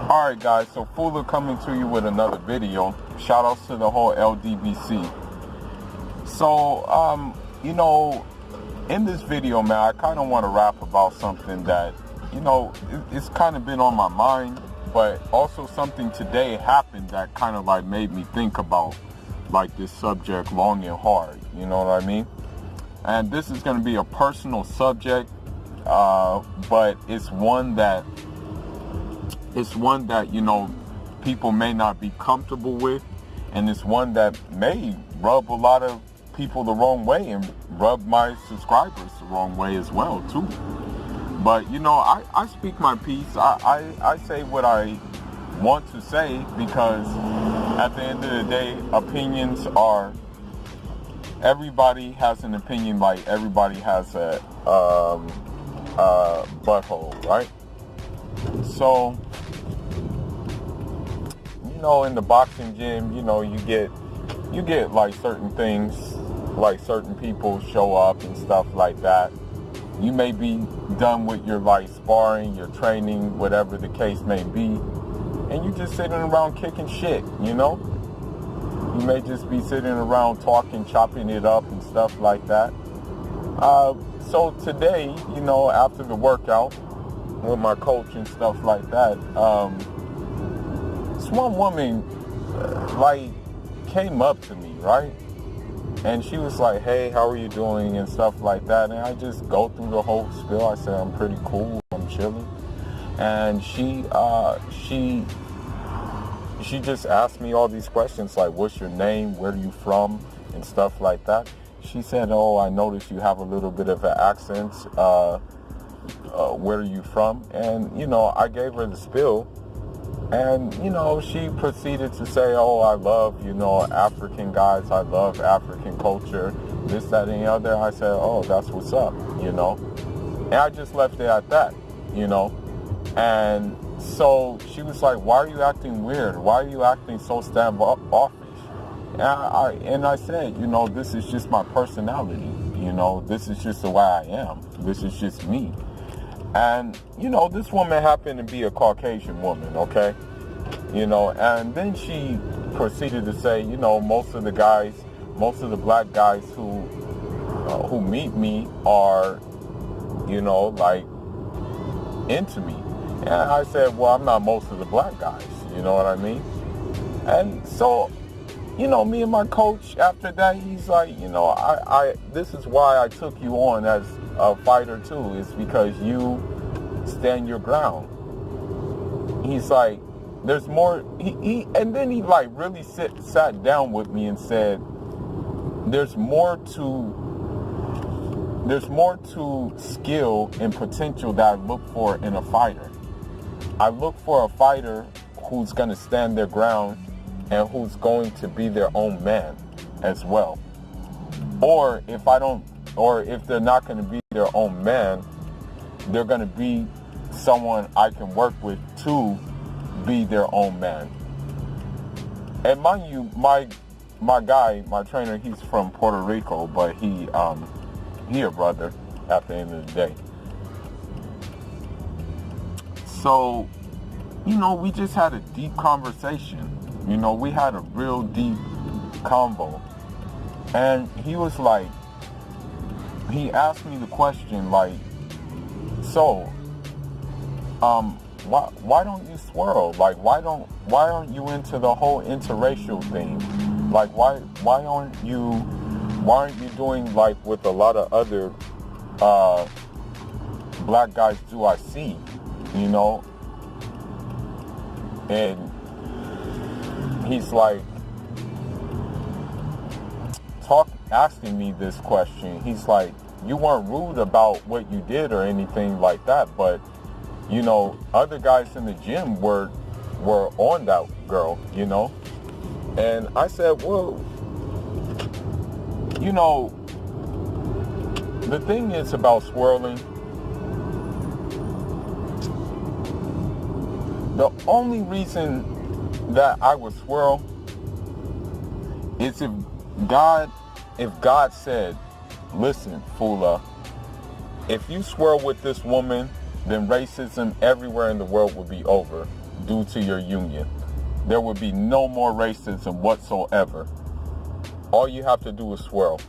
Alright guys, so Fula coming to you with another video. Shout outs to the whole LDBC. So, in this video, man, I kind of want to rap about something that, it's kind of been on my mind, but also something today happened that kind of like made me think about like this subject long and hard, you know what I mean? And this is going to be a personal subject, but it's one that, people may not be comfortable with, and it's one that may rub a lot of people the wrong way and rub my subscribers the wrong way as well too. But I speak my piece. I say what I want to say, because at the end of the day, opinions are, everybody has an opinion, like everybody has a butthole, right? So in the boxing gym, you get like certain things, like certain people show up and stuff like that. You may be done with your like sparring, your training, whatever the case may be, and you just sitting around kicking shit, You may just be sitting around talking, chopping it up and stuff like that. So today, after the workout with my coach and stuff like that, this one woman came up to me, right? And she was like, "Hey, how are you doing?" and stuff like that. And I just go through the whole spiel. I said, "I'm pretty cool, I'm chilling." And she just asked me all these questions like, "What's your name? Where are you from?" and stuff like that. She said, "Oh, I noticed you have a little bit of an accent. Where are you from?" And I gave her the spiel. And, she proceeded to say, "Oh, I love, African guys. I love African culture, this, that, and the other." I said, "Oh, that's what's up, And I just left it at that, And so she was like, "Why are you acting weird? Why are you acting so standoffish?" And I said, "This is just my personality. This is just the way I am. This is just me." And, this woman happened to be a Caucasian woman, okay? And then she proceeded to say, most of the black guys who meet me are, into me. And I said, "Well, I'm not most of the black guys," you know what I mean? And so, me and my coach, after that, he's like, this is why I took you on as a fighter too, is because you stand your ground. He's like, there's more, and then he like really sat down with me and said, there's more to skill and potential that I look for in a fighter. I look for a fighter who's going to stand their ground and who's going to be their own man as well. Or if they're not going to be their own man, they're going to be someone I can work with to be their own man. And mind you, my guy, my trainer, he's from Puerto Rico, but he a brother at the end of the day. So, we just had a deep conversation. We had a real deep convo. And he was like, he asked me the question like, "So, why don't you swirl? Like, why aren't you into the whole interracial thing? Like, why aren't you doing like with a lot of other black guys do I see, And he's like asking me this question. He's like, "You weren't rude about what you did or anything like that, but other guys in the gym were on that girl, And I said, "Well, the thing is about swirling, the only reason that I would swirl is if God said, 'Listen, Fula, if you swirl with this woman, then racism everywhere in the world would be over. due to your union. There would be no more racism whatsoever. All you have to do is swirl.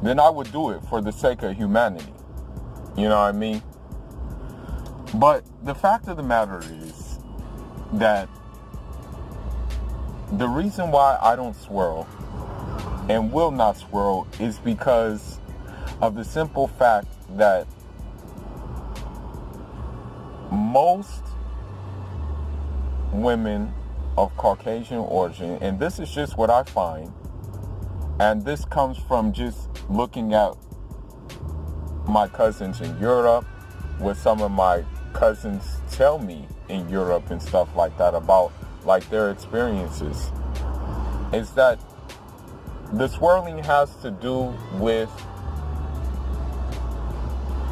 Then I would do it for the sake of humanity. You know what I mean? But the fact of the matter is that the reason why I don't swirl and will not swirl is because of the simple fact that most women of Caucasian origin, and this is just what I find, and this comes from just looking at my cousins in Europe, what some of my cousins tell me in Europe and stuff like that about like their experiences, is that the swirling has to do with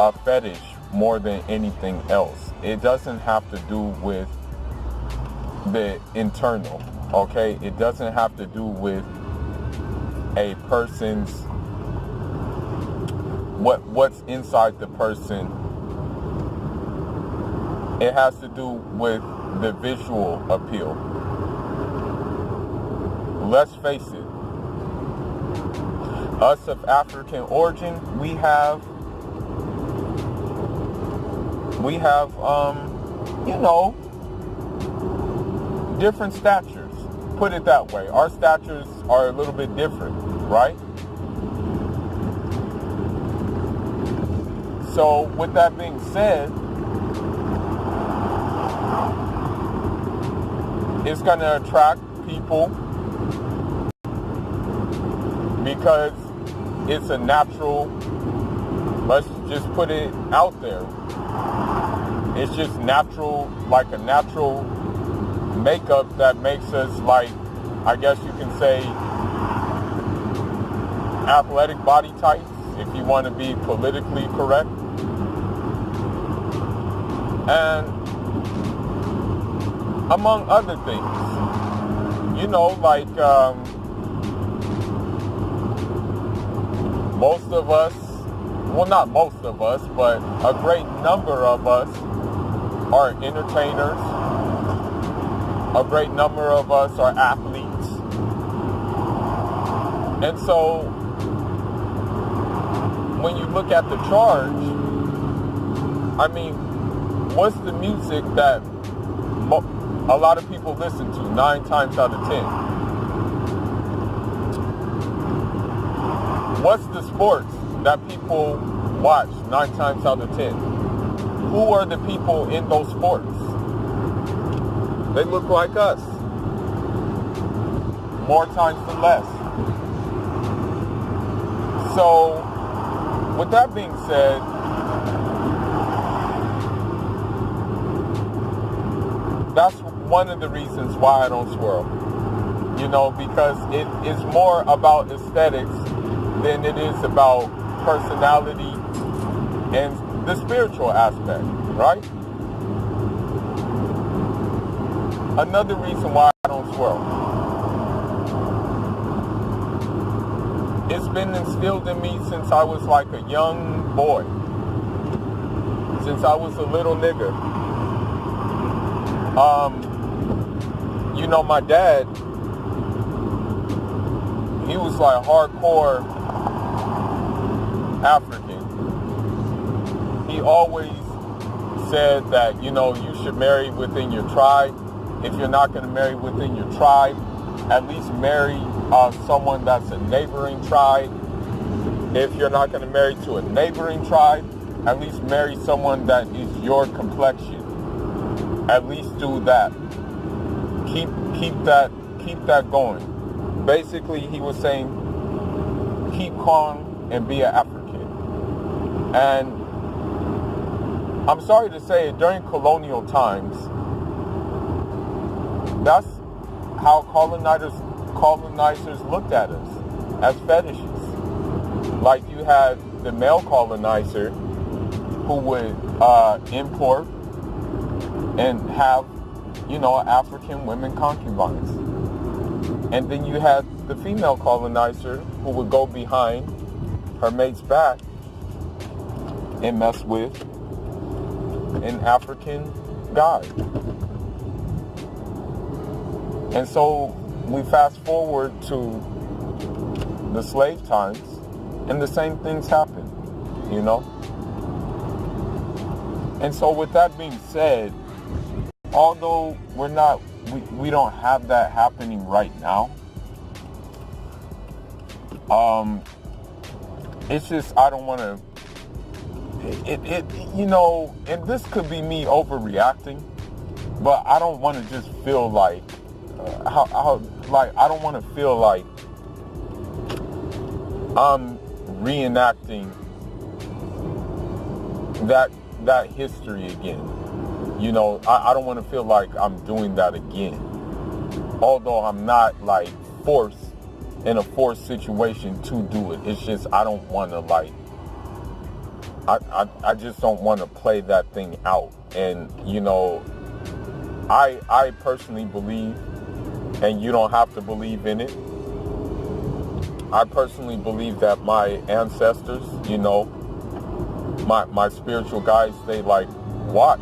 a fetish more than anything else. It doesn't have to do with the internal, okay? It doesn't have to do with a person's what's inside the person. It has to do with the visual appeal. Let's face it, us of African origin, we have different statures. Put it that way. Our statures are a little bit different, right? So with that being said, it's going to attract people because it's a natural, let's just put it out there. It's just natural, like a natural makeup that makes us, like, I guess you can say, athletic body types, if you want to be politically correct. And among other things, you know, like most of us, well, not most of us, but a great number of us are entertainers. A great number of us are athletes. And so when you look at the charge, I mean, what's the music that a lot of people listen to 9 times out of 10? What's the sports that people watch 9 times out of 10? Who are the people in those sports? They look like us, more times than less. So, with that being said, that's one of the reasons why I don't swirl. You know, because it is more about aesthetics than it is about personality and the spiritual aspect, right? Another reason why I don't swirl. It's been instilled in me since I was like a young boy. Since I was a little nigger. You know, my dad, he was like hardcore African. He always said that, you know, you should marry within your tribe. If you're not going to marry within your tribe, at least marry someone that's a neighboring tribe. If you're not going to marry to a neighboring tribe, at least marry someone that is your complexion. At least do that. Keep that going. Basically, he was saying, keep calm and be an African. And I'm sorry to say it, during colonial times, that's how colonizers looked at us, as fetishes. Like you had the male colonizer who would import and have, you know, African women concubines. And then you had the female colonizer who would go behind her mate's back and mess with an African guy. And so we fast forward to the slave times, and the same things happen, you know? And so with that being said, although we don't have that happening right now, it's just, I don't want to, you know, and this could be me overreacting, but I don't want to just feel like, I don't want to feel like I'm reenacting that history again. You know, I don't want to feel like I'm doing that again. Although I'm not like in a forced situation to do it. It's just, I don't want to like, I just don't want to play that thing out. And, you know, I personally believe, and you don't have to believe in it, I personally believe that my ancestors, you know, my spiritual guides, they like watch.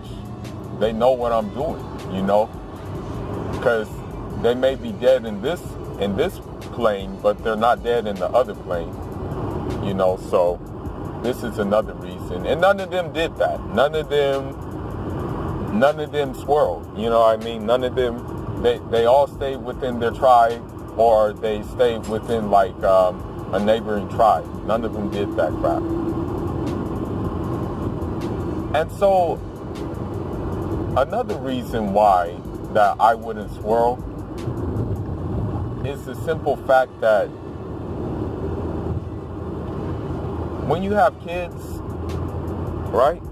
They know what I'm doing, you know, because they may be dead in this plane, but they're not dead in the other plane, you know. So this is another reason. And none of them did that. None of them swirled, you know what I mean? None of them, they all stayed within their tribe, or they stayed within like a neighboring tribe. None of them did that crap. And so another reason why that I wouldn't swirl is the simple fact that when you have kids, right?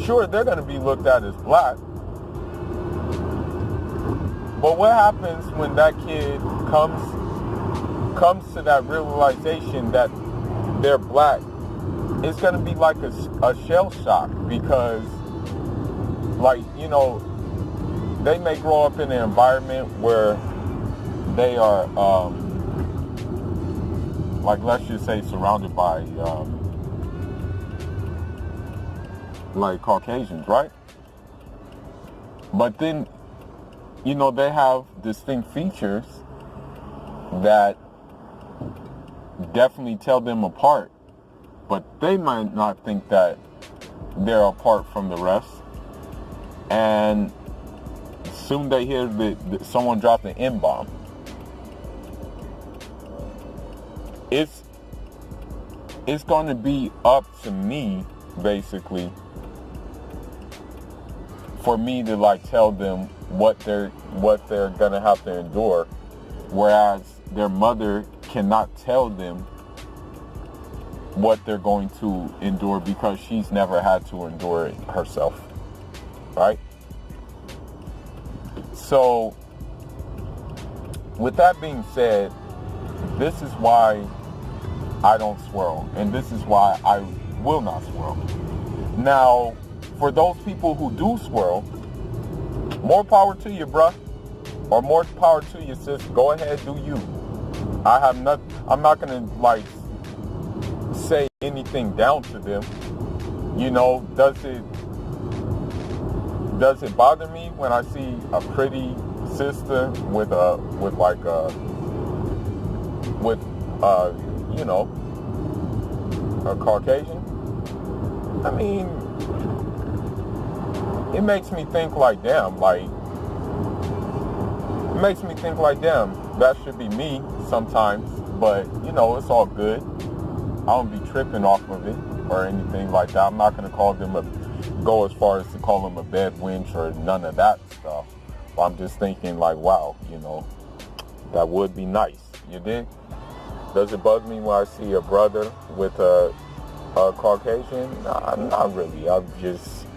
Sure, they're going to be looked at as black. But what happens when that kid comes to that realization that they're black? It's going to be like a shell shock, because, like, you know, they may grow up in an environment where they are, like, let's just say surrounded by, like, Caucasians, right? But then, you know, they have distinct features that definitely tell them apart, but they might not think that they're apart from the rest. And soon they hear that someone dropped an N-bomb. It's going to be up to me, basically, for me to like tell them what they're gonna have to endure, whereas their mother cannot tell them what they're going to endure, because she's never had to endure it herself, right? So with that being said, this is why I don't swirl, and this is why I will not swirl. Now, for those people who do swirl, more power to you, bruh, or more power to you, sis. Go ahead, do you. I'm not gonna like say anything down to them. You know, does it bother me when I see a pretty sister with you know, a Caucasian? I mean, it makes me think like, damn, that should be me sometimes, but, you know, it's all good. I don't be tripping off of it or anything like that. I'm not going to go as far as to call them a bad wench or none of that stuff. But I'm just thinking like, wow, you know, that would be nice. You dig? Does it bug me when I see a brother with a Caucasian? Nah, not really. I just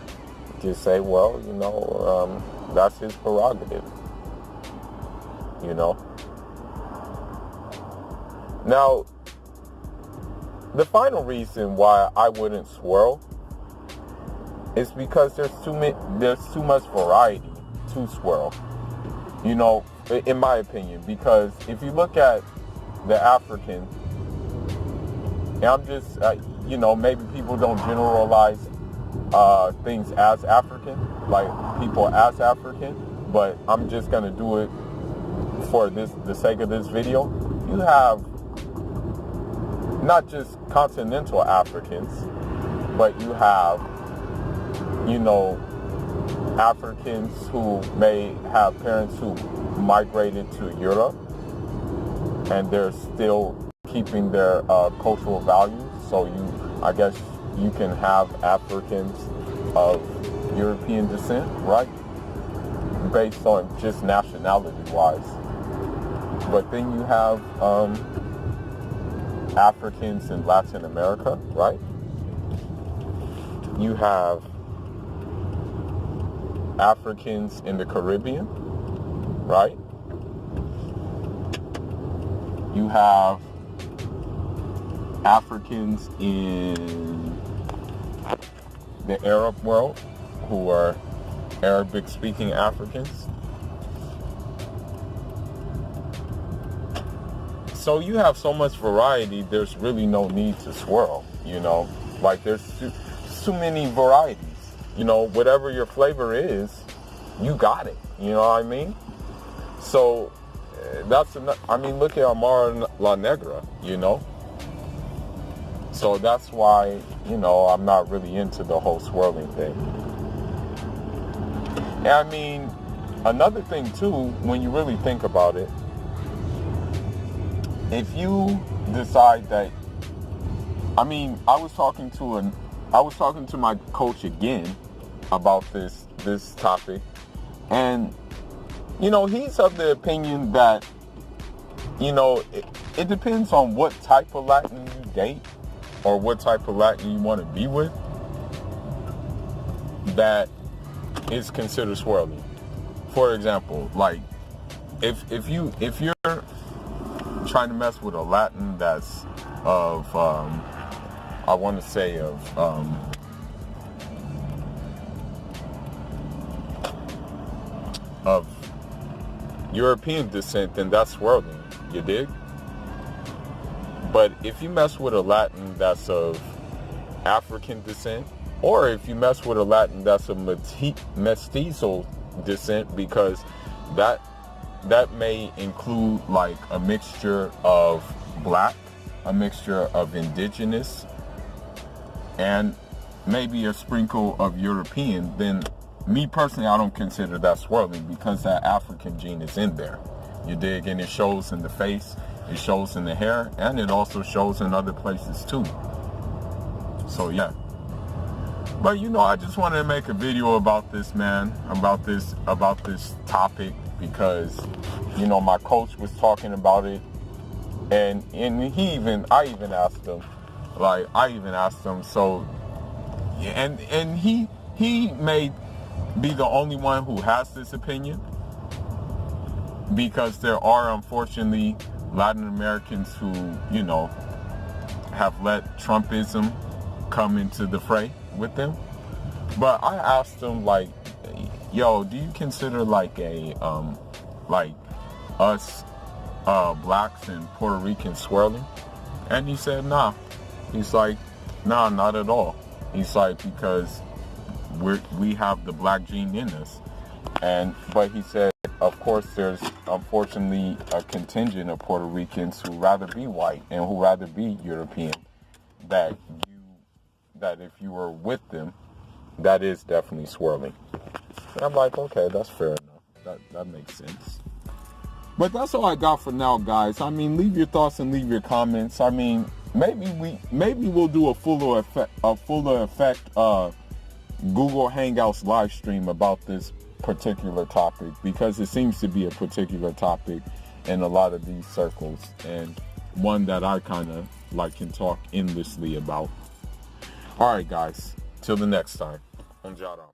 say, well, you know, that's his prerogative. You know. Now, the final reason why I wouldn't swirl is because there's too much variety to swirl. You know, in my opinion, because if you look at the African, and I'm just, you know, maybe people don't generalize things as African, like people as African, but I'm just going to do it for the sake of this video. You have not just continental Africans, but you have, you know, Africans who may have parents who migrated to Europe and they're still keeping their cultural values. So I guess you can have Africans of European descent, right? Based on just nationality-wise. But then you have Africans in Latin America, right? You have Africans in the Caribbean, right? You have Africans in the Arab world who are Arabic-speaking Africans. So you have so much variety, there's really no need to swirl, you know? Like there's too many varieties. You know, whatever your flavor is, you got it. You know what I mean? So look at Amara La Negra, you know? So that's why, you know, I'm not really into the whole swirling thing. And I mean, another thing too, when you really think about it, if you decide that, I mean, I was talking to my coach again about this topic, and you know, he's of the opinion that, you know, it depends on what type of Latin you date or what type of Latin you want to be with that is considered swirling. For example, like if you're trying to mess with a Latin that's of I want to say of European descent, then that's swirling, you dig? But if you mess with a Latin that's of African descent, or if you mess with a Latin that's of mestizo descent, because that may include like a mixture of black, a mixture of indigenous, and maybe a sprinkle of European, then me personally, I don't consider that swirling because that African gene is in there. You dig? And it shows in the face, it shows in the hair, and it also shows in other places too. So yeah. But you know, I just wanted to make a video about this, man, about this topic, because, you know, my coach was talking about it, and I even asked him, so, and he may be the only one who has this opinion, because there are unfortunately Latin Americans who, you know, have let Trumpism come into the fray with them. But I asked him, like, yo, do you consider like like us blacks and Puerto Ricans swirling? And he said, nah. He's like, nah, not at all. He's like, because we have the black gene in us. But he said, of course, there's unfortunately a contingent of Puerto Ricans who rather be white and who rather be European, that if you were with them, that is definitely swirling. And I'm like, okay, that's fair enough. That makes sense. But that's all I got for now, guys. I mean, leave your thoughts and leave your comments. I mean, maybe we'll do a Fula effect Google Hangouts live stream about this particular topic, because it seems to be a particular topic in a lot of these circles, and one that I kind of like can talk endlessly about. All right, guys. Till the next time. Onjara.